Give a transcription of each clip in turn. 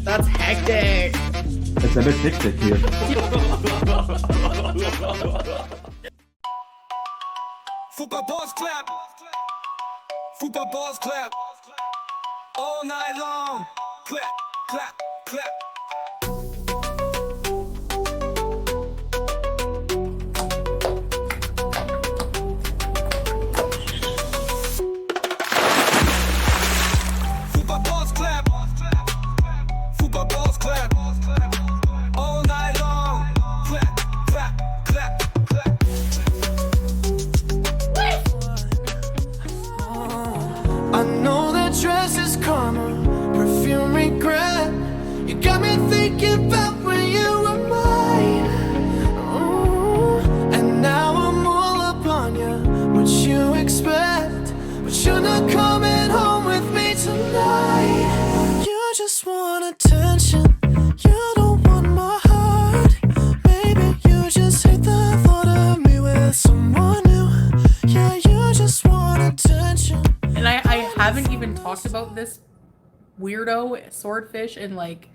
That's hectic. It's a bit hectic here. Fupa balls clap. Fupa balls clap. All night long. Clap, clap, clap. Fupa balls clap. Fupa balls clap. All night long. Clap, clap, clap, clap. I know that dress is karma, perfume regret. You got me thinking about when you were mine. Ooh. And now I'm all up on you. What you expect? But you're not coming home with me tonight. You just want attention. You don't want my heart. Maybe you just hate the thought of me with someone new. Yeah, you just want attention. And I haven't even talked about this weirdo swordfish in like,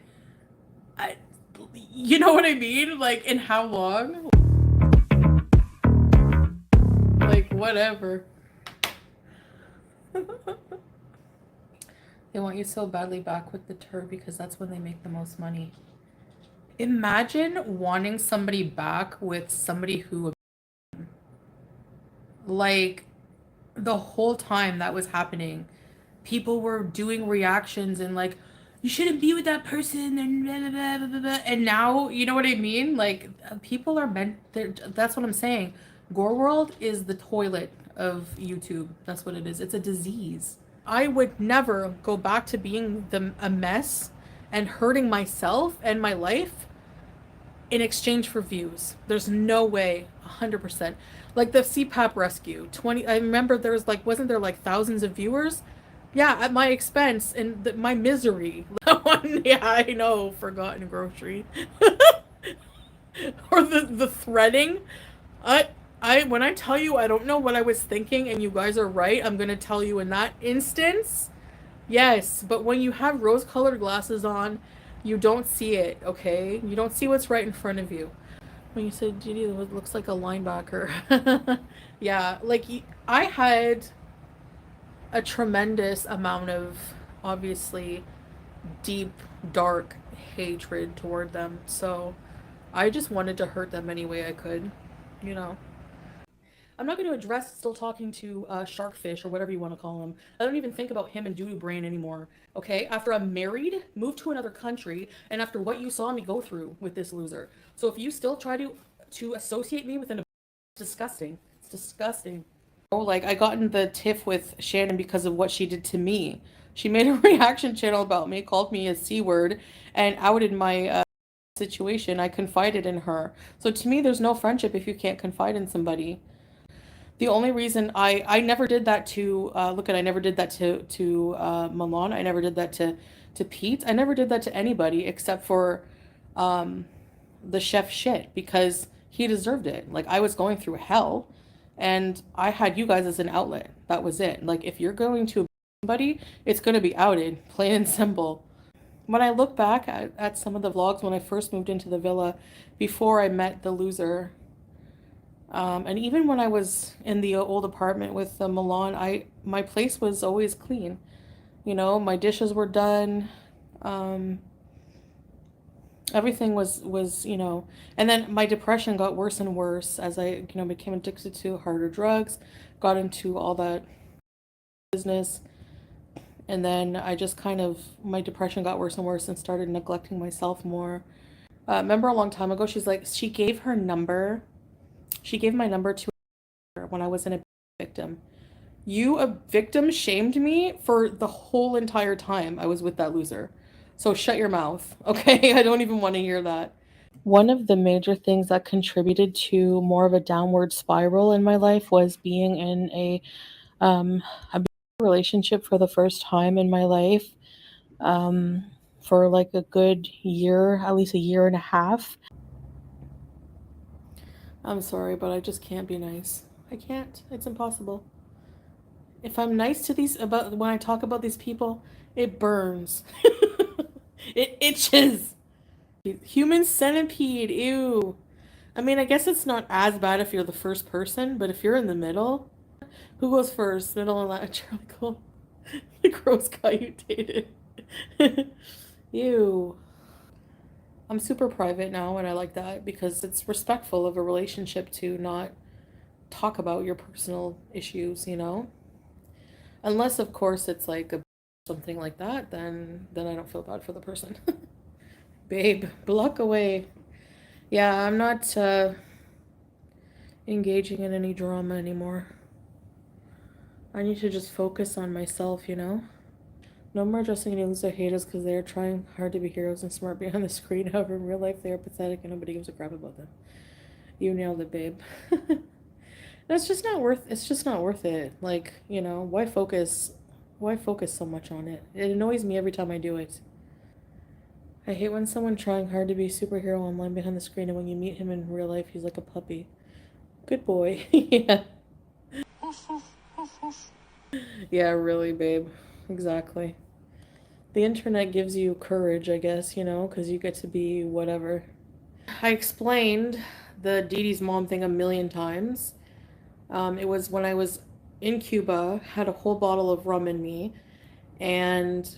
you know what I mean? Like, in how long? Like, whatever. They want you so badly back with the turd because that's when they make the most money. Imagine wanting somebody back with somebody who, like, the whole time that was happening, people were doing reactions and like, you shouldn't be with that person and blah, blah, blah, blah, blah. And now, you know what I mean? Like, people are meant, that's what I'm saying. Gore World is the toilet of YouTube. That's what it is. It's a disease. I would never go back to being a mess and hurting myself and my life in exchange for views. There's no way. 100%. Like the CPAP rescue, I remember there was like, wasn't there like thousands of viewers? Yeah, at my expense and my misery. That one, yeah, I know, forgotten grocery. Or the threading. When I tell you I don't know what I was thinking and you guys are right, I'm gonna tell you in that instance, yes. But when you have rose-colored glasses on, you don't see it, okay? You don't see what's right in front of you. When you said Judy looks like a linebacker. Yeah, like I had a tremendous amount of, obviously, deep, dark hatred toward them. So I just wanted to hurt them any way I could, you know. I'm not going to address still talking to Sharkfish or whatever you want to call him. I don't even think about him and Doodoo Brain anymore, okay? After I'm married, moved to another country, and after what you saw me go through with this loser. So if you still try to associate me with an... It's disgusting. It's disgusting. Oh, like, I got in the tiff with Shannon because of what she did to me. She made a reaction channel about me, called me a C-word, and outed my situation. I confided in her. So to me, there's no friendship if you can't confide in somebody. The only reason I never did that to I never did that to Milan. I never did that to Pete. I never did that to anybody except for the chef shit because he deserved it. Like, I was going through hell and I had you guys as an outlet. That was it. Like, if you're going to somebody, it's going to be outed, plain and simple. When I look back at some of the vlogs when I first moved into the villa before I met the loser, and even when I was in the old apartment with Milan, my place was always clean. You know, my dishes were done. Everything was, you know, and then my depression got worse and worse as I, you know, became addicted to harder drugs, got into all that business. And then I just kind of, my depression got worse and worse and started neglecting myself more. Remember a long time ago, she gave my number to her when I was a victim. You, a victim, shamed me for the whole entire time I was with that loser. So shut your mouth, okay? I don't even want to hear that. One of the major things that contributed to more of a downward spiral in my life was being in a relationship for the first time in my life, for like a good year, at least a year and a half. I'm sorry, but I just can't be nice. I can't. It's impossible. If I'm nice to these about when I talk about these people, it burns. It itches. Human centipede, ew. I mean, I guess it's not as bad if you're the first person, but if you're in the middle, who goes first? Middle and last. Charlie Cole. The gross guy you dated. Ew. I'm super private now and I like that because it's respectful of a relationship to not talk about your personal issues, you know? Unless of course it's like a something like that, then I don't feel bad for the person. Babe, block away. Yeah, I'm not engaging in any drama anymore. I need to just focus on myself, you know? No more dressing any loser haters because they are trying hard to be heroes and smart behind the screen. However, in real life, they are pathetic and nobody gives a crap about them. You nailed it, babe. It's just not worth it. Like, you know, why focus so much on it? It annoys me every time I do it. I hate when someone trying hard to be a superhero online behind the screen and when you meet him in real life, he's like a puppy. Good boy. Yeah. Yeah, really, babe. Exactly. The internet gives you courage, I guess, you know, because you get to be whatever. I explained the Dee Dee's mom thing a million times. It was when I was in Cuba, had a whole bottle of rum in me, and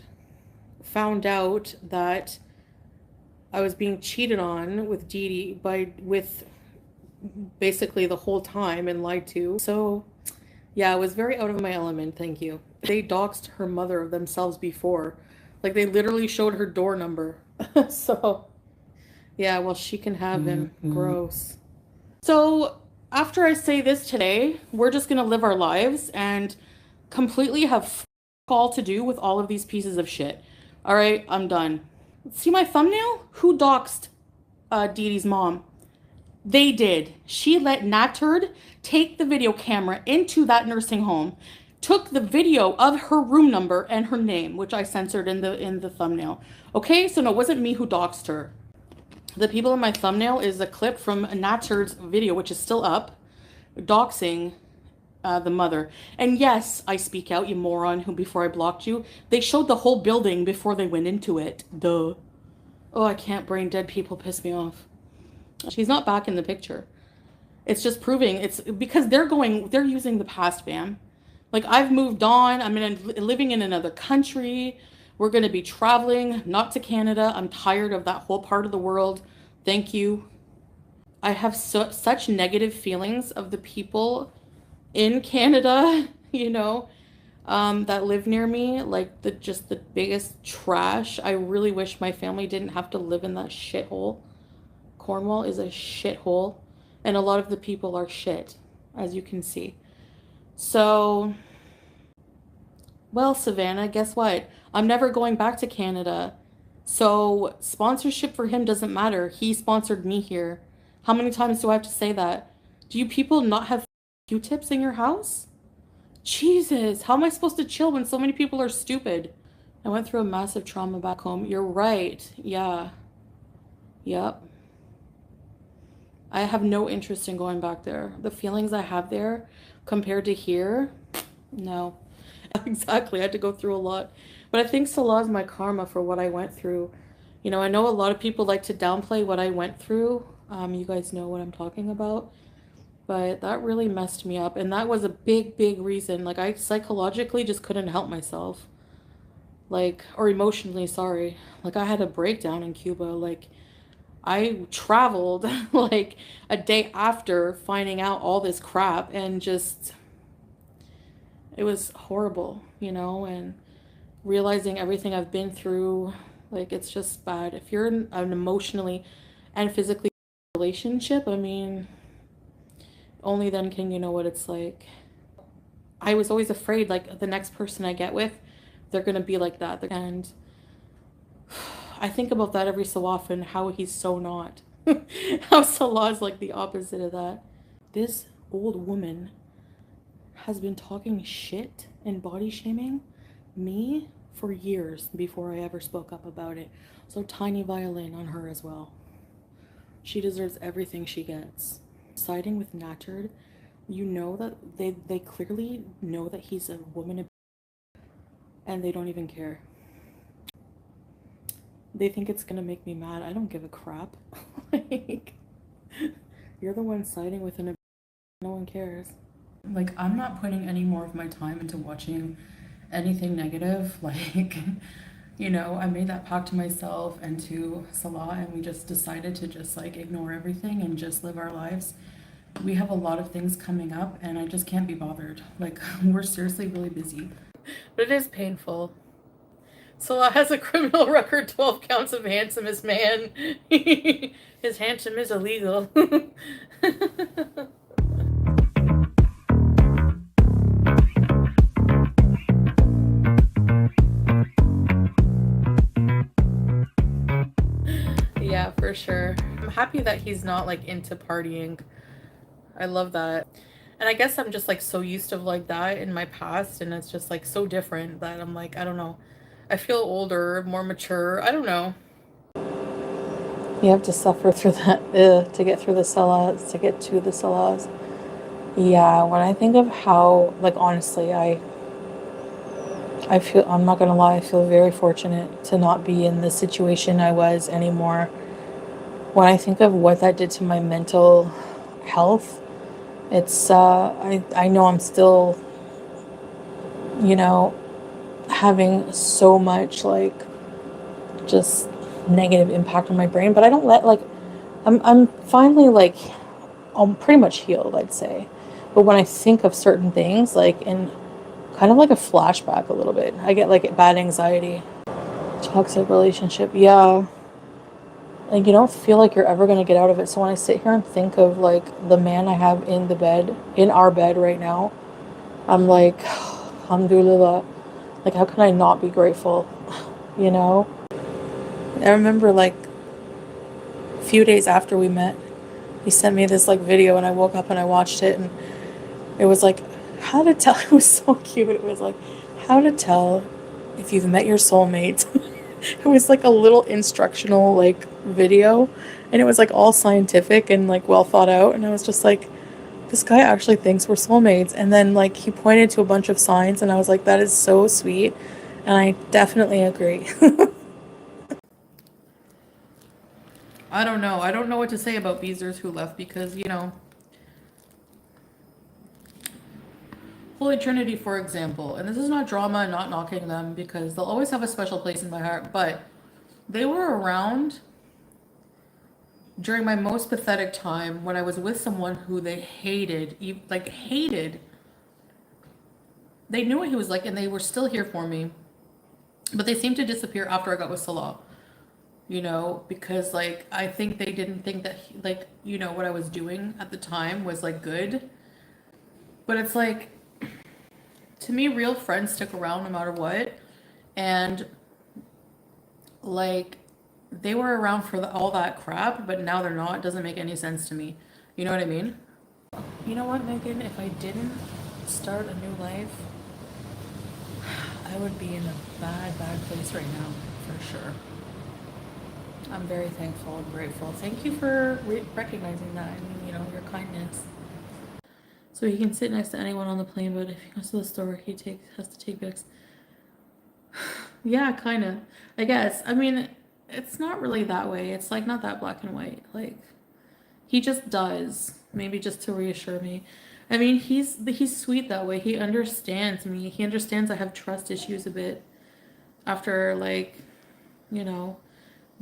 found out that I was being cheated on with Dee Dee with basically the whole time and lied to. So yeah, I was very out of my element, thank you. They doxed her mother of themselves before. Like they literally showed her door number. So yeah, well she can have him. Gross. So after I say this today, we're just gonna live our lives and completely have all to do with all of these pieces of shit. All right, I'm done. See my thumbnail? Who doxed Dee Dee's mom? They did. She let Nader take the video camera into that nursing home, took the video of her room number and her name, which I censored in the thumbnail. Okay, so no, it wasn't me who doxed her. The people in my thumbnail is a clip from Nader's video, which is still up, doxing the mother. And yes, I speak out, you moron, who before I blocked you. They showed the whole building before they went into it. Duh. Oh, I can't, brain dead people piss me off. She's not back in the picture. It's just proving it's because they're using the past, fam. Like I've moved on. I'm living in another country. We're going to be traveling, not to Canada. I'm tired of that whole part of the world. Thank you. I have such negative feelings of the people in Canada, you know, that live near me. Like just the biggest trash. I really wish my family didn't have to live in that shithole. Cornwall is a shithole, and a lot of the people are shit, as you can see. So, well, Savannah, guess what? I'm never going back to Canada. So, sponsorship for him doesn't matter. He sponsored me here. How many times do I have to say that? Do you people not have Q-tips in your house? Jesus, how am I supposed to chill when so many people are stupid? I went through a massive trauma back home. You're right. Yeah. Yep. I have no interest in going back there. The feelings I have there compared to here, no. Exactly, I had to go through a lot. But I think Salah is my karma for what I went through. You know, I know a lot of people like to downplay what I went through. You guys know what I'm talking about. But that really messed me up. And that was a big, big reason. Like, I psychologically just couldn't help myself. Like, or emotionally, sorry. Like, I had a breakdown in Cuba. Like, I traveled like a day after finding out all this crap and just, it was horrible, you know, and realizing everything I've been through, like, it's just bad. If you're in an emotionally and physically relationship, I mean, only then can you know what it's like. I was always afraid, like, the next person I get with, they're going to be like that. And I think about that every so often, how he's so not. How Salah is like the opposite of that. This old woman has been talking shit and body shaming me for years before I ever spoke up about it. So tiny violin on her as well. She deserves everything she gets. Siding with Nader you know that they clearly know that he's a woman and they don't even care. They think it's gonna make me mad. I don't give a crap. Like, you're the one siding with an no one cares. Like, I'm not putting any more of my time into watching anything negative. Like, you know, I made that pact to myself and to Salah, and we just decided to just like ignore everything and just live our lives. We have a lot of things coming up and I just can't be bothered. Like, we're seriously really busy. But it is painful. Salah has a criminal record, 12 counts of handsomest man. His handsome is illegal. Yeah, for sure. I'm happy that he's not like into partying. I love that. And I guess I'm just like so used to like that in my past, and it's just like so different that I'm like, I don't know. I feel older, more mature. I don't know. You have to suffer through that to get through the Salahs, to get to the Salahs. Yeah, when I think of how, like, honestly, I feel, I'm not gonna lie, I feel very fortunate to not be in the situation I was anymore. When I think of what that did to my mental health, it's, I know I'm still, you know, having so much, like, just negative impact on my brain, but I don't let, like, I'm finally, like, I'm pretty much healed, I'd say. But when I think of certain things, like, in kind of like a flashback a little bit, I get, like, bad anxiety. Toxic relationship, yeah. Like, you don't feel like you're ever going to get out of it. So when I sit here and think of, like, the man I have in the bed, in our bed right now, I'm like, alhamdulillah. Like, how can I not be grateful? You know? I remember, like, a few days after we met, he sent me this, like, video, and I woke up and I watched it, and it was like, how to tell, it was so cute. It was like, how to tell if you've met your soulmate. It was like a little instructional, like, video, and it was like all scientific and like well thought out, and I was just like, this guy actually thinks we're soulmates. And then, like, he pointed to a bunch of signs, and I was like, that is so sweet, and I definitely agree. I don't know what to say about Beezers who left, because, you know, Holy Trinity, for example, and this is not drama and not knocking them, because they'll always have a special place in my heart, but they were around during my most pathetic time when I was with someone who they hated, like, hated. They knew what he was like, and they were still here for me, but they seemed to disappear after I got with Salah, you know, because, like, I think they didn't think that like, you know, what I was doing at the time was, like, good. But it's like, to me, real friends stick around no matter what. And, like, they were around for all that crap, but now they're not. It doesn't make any sense to me. You know what I mean? You know what, Megan? If I didn't start a new life, I would be in a bad place right now, for sure. I'm very thankful and grateful. Thank you for recognizing that. I mean, you know, your kindness. So he can sit next to anyone on the plane, but if he goes to the store, he has to take pics. Yeah, kind of. I guess. I mean, it's not really that way. It's, like, not that black and white. Like, he just does. Maybe just to reassure me. I mean, he's sweet that way. He understands me. He understands I have trust issues a bit after, like, you know,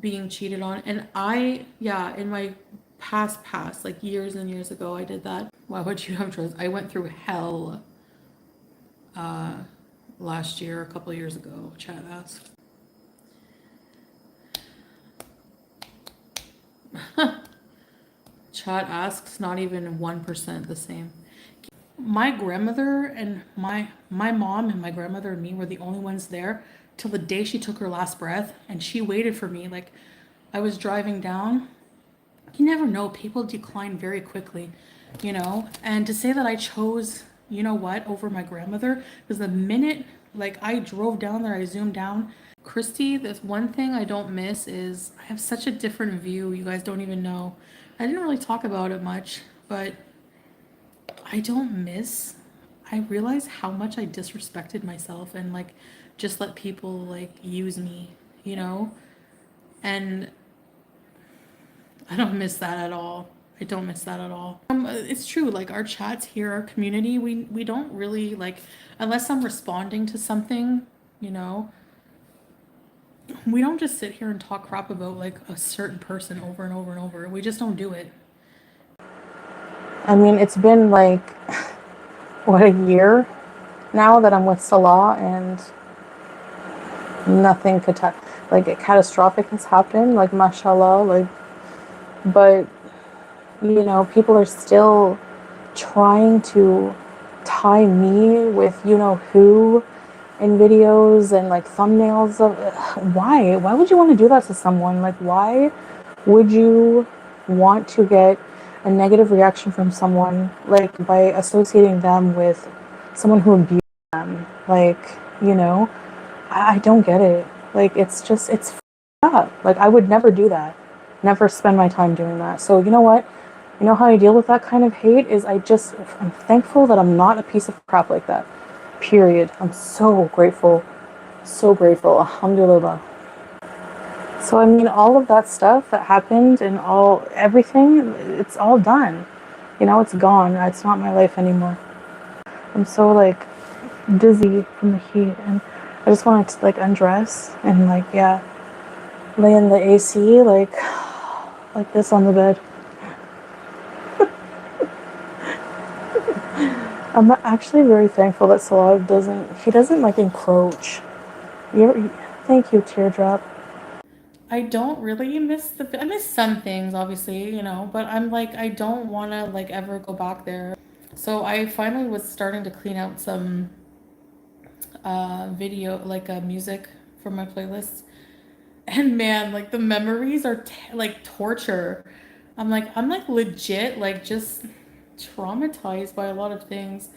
being cheated on. And in my past, like, years and years ago, I did that. Why would you have trust? I went through hell last year, a couple years ago, Chad asked. Chad asks, not even 1% the same. My grandmother and my mom and my grandmother and me were the only ones there till the day she took her last breath, and she waited for me. Like, I was driving down. You never know, people decline very quickly, you know? And to say that I chose, you know what, over my grandmother, because the minute, like, I drove down there, I zoomed down. Christy, there's one thing I don't miss is I have such a different view. You guys don't even know. I didn't really talk about it much, but I don't miss. I realize how much I disrespected myself and like just let people like use me, you know? And I don't miss that at all. I don't miss that at all. It's true, like our chats here, our community, we don't really like, unless I'm responding to something, you know, we don't just sit here and talk crap about like a certain person over and over and over. We just don't do it. I mean, it's been like, what, a year now that I'm with Salah, and nothing could touch. Like, catastrophic has happened, like, mashallah, like, but, you know, people are still trying to tie me with you know who in videos and like thumbnails of why would you want to do that to someone? Like, why would you want to get a negative reaction from someone, like by associating them with someone who abused them? Like, you know, I don't get it. Like, it's just, it's up. Like, I would never do that. Never spend my time doing that. So, you know what? You know how I deal with that kind of hate is I'm thankful that I'm not a piece of crap like that. Period. I'm so grateful. So grateful. Alhamdulillah. So, I mean, all of that stuff that happened and everything, it's all done. You know, it's gone. It's not my life anymore. I'm so, like, dizzy from the heat, and I just wanted to, like, undress and, like, yeah, lay in the AC, like this on the bed. I'm actually very thankful that Salah doesn't like encroach. Thank you, Teardrop. I don't really miss I miss some things, obviously, you know, but I'm like, I don't want to like ever go back there. So I finally was starting to clean out some video, like music from my playlists. And man, like the memories are like torture. I'm like legit, like just traumatized by a lot of things,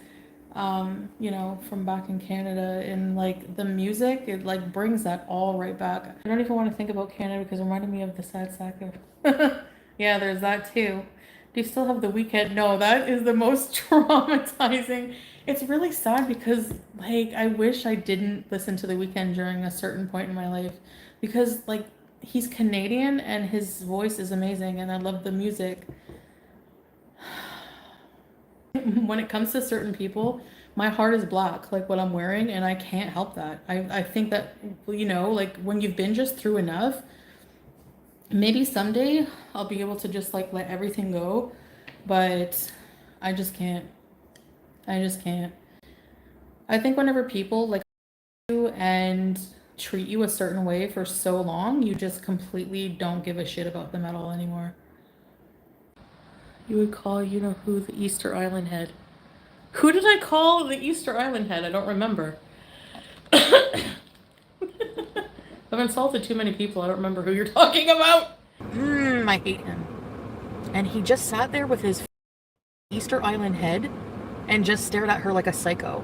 you know, from back in Canada. And like the music, it like brings that all right back. I don't even want to think about Canada because it reminded me of the sad sack of, yeah, there's that too. Do you still have the weekend? No, that is the most traumatizing. It's really sad because like I wish I didn't listen to the weekend during a certain point in my life because like he's Canadian and his voice is amazing and I love the music. When it comes to certain people, my heart is black, like what I'm wearing, and I can't help that. I think that, you know, like when you've been just through enough, maybe someday I'll be able to just like let everything go, but I just can't. I just can't. I think whenever people like you and treat you a certain way for so long, you just completely don't give a shit about them at all anymore. You would call, you know who, the Easter Island head. Who did I call the Easter Island head? I don't remember. I've insulted too many people. I don't remember who you're talking about. I hate him. And he just sat there with his Easter Island head and just stared at her like a psycho.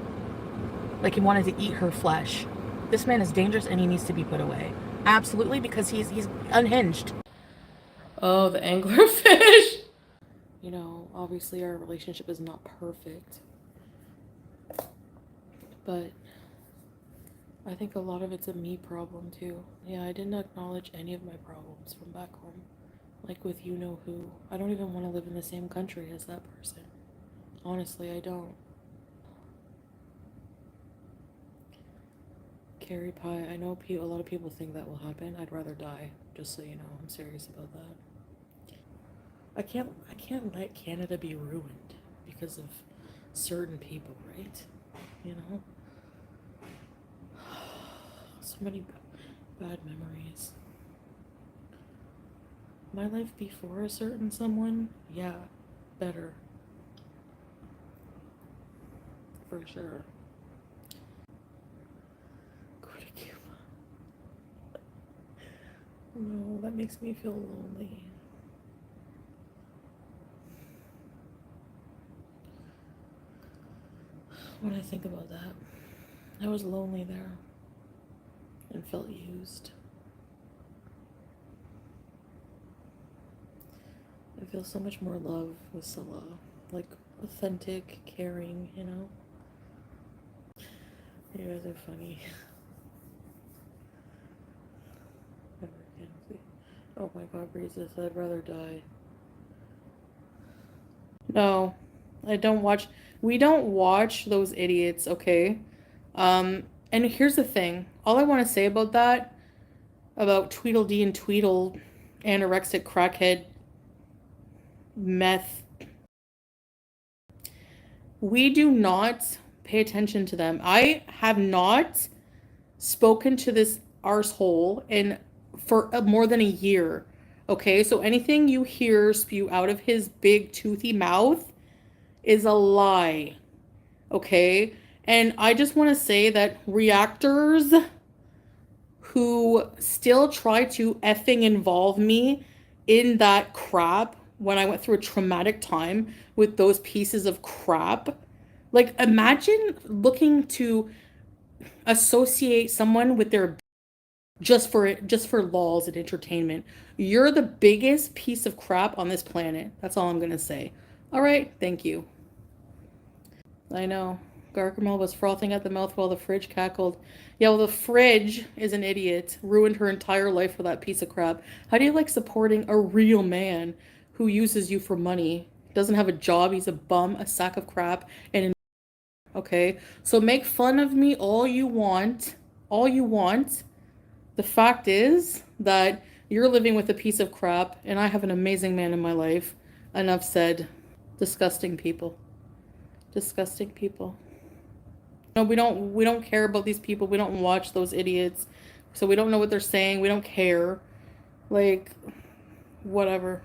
Like he wanted to eat her flesh. This man is dangerous and he needs to be put away. Absolutely, because he's unhinged. Oh, the anglerfish. You know, obviously our relationship is not perfect. But I think a lot of it's a me problem too. Yeah, I didn't acknowledge any of my problems from back home. Like with you know who. I don't even want to live in the same country as that person. Honestly, I don't. Carrie pie. I know a lot of people think that will happen. I'd rather die. Just so you know, I'm serious about that. I can't let Canada be ruined because of certain people, right? You know? So many bad memories. My life before a certain someone, yeah, better. For sure. Go to Cuba. No, that makes me feel lonely. When I think about that, I was lonely there and felt used. I feel so much more love with Salah. Like, authentic, caring, you know? You guys are funny. Oh my god, Breezes, I'd rather die. No, I don't watch. We don't watch those idiots, okay? And here's the thing. All I want to say about that, about Tweedledee and Tweedle, anorexic crackhead, meth, we do not pay attention to them. I have not spoken to this arsehole for more than a year. Okay, so anything you hear spew out of his big toothy mouth is a lie. Okay, and I just want to say that reactors who still try to effing involve me in that crap when I went through a traumatic time with those pieces of crap. Like, imagine looking to associate someone with their just for lols and entertainment. You're the biggest piece of crap on this planet. That's all I'm gonna say. All right, thank you. I know. Gargamel was frothing at the mouth while the fridge cackled. Yeah, well, the fridge is an idiot. Ruined her entire life for that piece of crap. How do you like supporting a real man who uses you for money? Doesn't have a job. He's a bum, a sack of crap, and okay? So make fun of me all you want. All you want. The fact is that you're living with a piece of crap, and I have an amazing man in my life. Enough said. Disgusting people. Disgusting people. No, we don't care about these people. We don't watch those idiots. So we don't know what they're saying. We don't care. Like, whatever.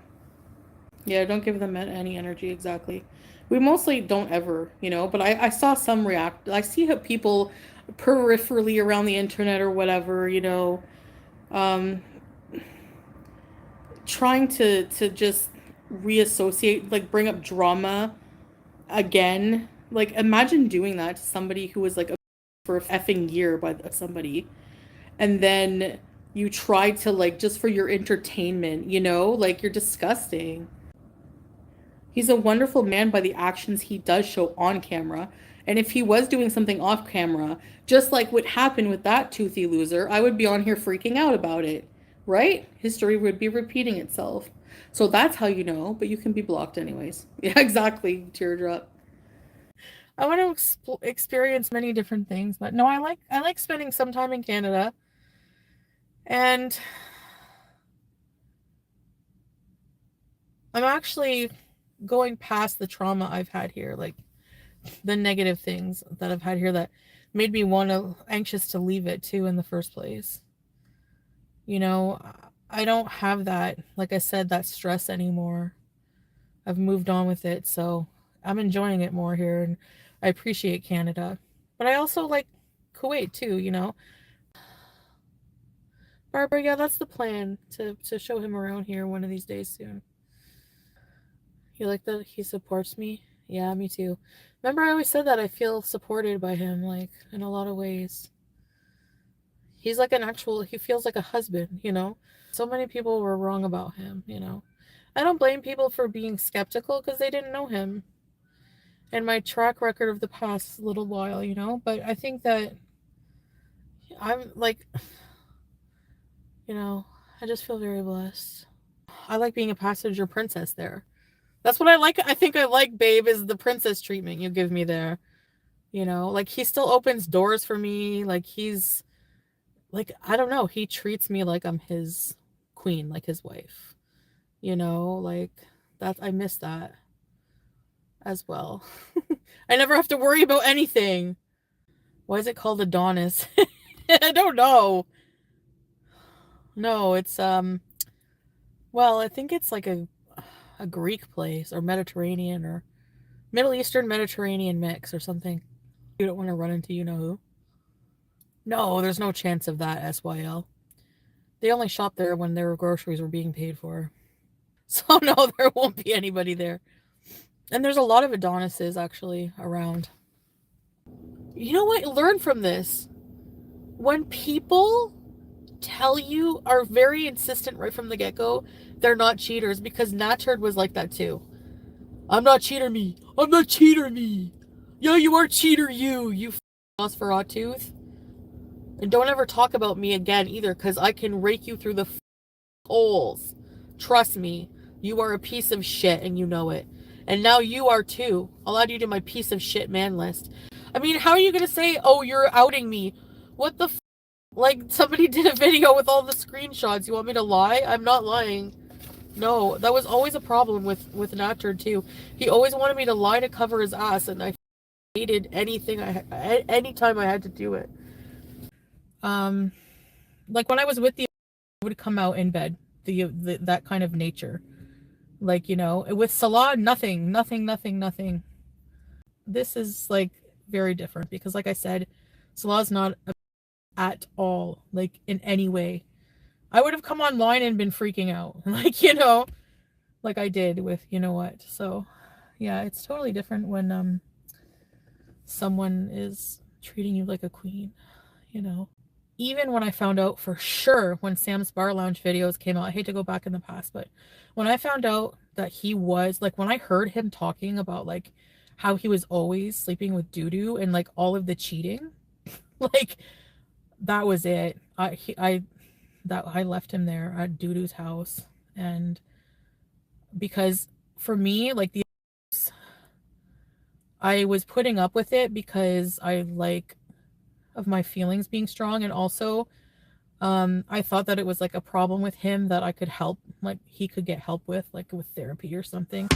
Yeah, don't give them any energy, exactly. We mostly don't ever, you know, but I saw some react. I see how people peripherally around the internet or whatever, you know, trying to just reassociate, like bring up drama again. Like, imagine doing that to somebody who was like for a effing year by somebody, and then you try to, like, just for your entertainment, you know, like, you're disgusting. He's a wonderful man by the actions he does show on camera. And if he was doing something off camera, just like what happened with that toothy loser, I would be on here freaking out about it, right? History would be repeating itself. So that's how you know, but you can be blocked anyways. Yeah, exactly, teardrop. I want to experience many different things, but no, I like spending some time in Canada. And I'm actually going past the trauma I've had here, like the negative things that I've had here that made me anxious to leave it too in the first place. You know, I don't have that, like I said, that stress anymore. I've moved on with it, so I'm enjoying it more here, and I appreciate Canada. But I also like Kuwait too, you know. Barbara, yeah, that's the plan, to show him around here one of these days soon. You like that he supports me? Yeah, me too. Remember, I always said that I feel supported by him, like, in a lot of ways. He's like he feels like a husband, you know? So many people were wrong about him, you know? I don't blame people for being skeptical because they didn't know him. And my track record of the past little while, you know? But I think that I'm like, you know, I just feel very blessed. I like being a passenger princess there. That's what I like. I think I like, babe, is the princess treatment you give me there. You know, like, he still opens doors for me. Like, he's like, I don't know. He treats me like I'm his queen, like his wife. You know, like, that, I miss that as well. I never have to worry about anything. Why is it called Adonis? I don't know. No, it's well, I think it's like a Greek place, or Mediterranean, or Middle Eastern Mediterranean mix or something. You don't want to run into you know who? No, there's no chance of that, SYL. They only shop there when their groceries were being paid for. So no, there won't be anybody there. And there's a lot of Adonises actually around. You know what? Learn from this. When people tell you, are very insistent right from the get-go, they're not cheaters, because Nader was like that too. I'm not cheater me. I'm not cheater me. Yeah, you are cheater you Nosferatu tooth. And don't ever talk about me again either, because I can rake you through the holes. Trust me, you are a piece of shit and you know it. And now you are too. I'll add you to my piece of shit man list. I mean, how are you gonna say, oh, you're outing me? What the like, somebody did a video with all the screenshots. You want me to lie? I'm not lying. No, that was always a problem with Nader too. He always wanted me to lie to cover his ass, and I hated anything anytime I had to do it. Like when I was with the, I would come out in bed, that kind of nature. Like, you know, with Salah, nothing. This is like very different because, like I said, Salah's not at all, like, in any way. I would have come online and been freaking out, like, you know, like I did with, you know what. So yeah, it's totally different when someone is treating you like a queen, you know. Even when I found out for sure when Sam's Bar Lounge videos came out, I hate to go back in the past, but when I found out that he was, like, when I heard him talking about, like, how he was always sleeping with Doodoo and, like, all of the cheating, like, that was it. I left him there at Doodoo's house, and because for me, like, I was putting up with it because I like of my feelings being strong, and also I thought that it was like a problem with him that I could help, like he could get help with, like with therapy or something.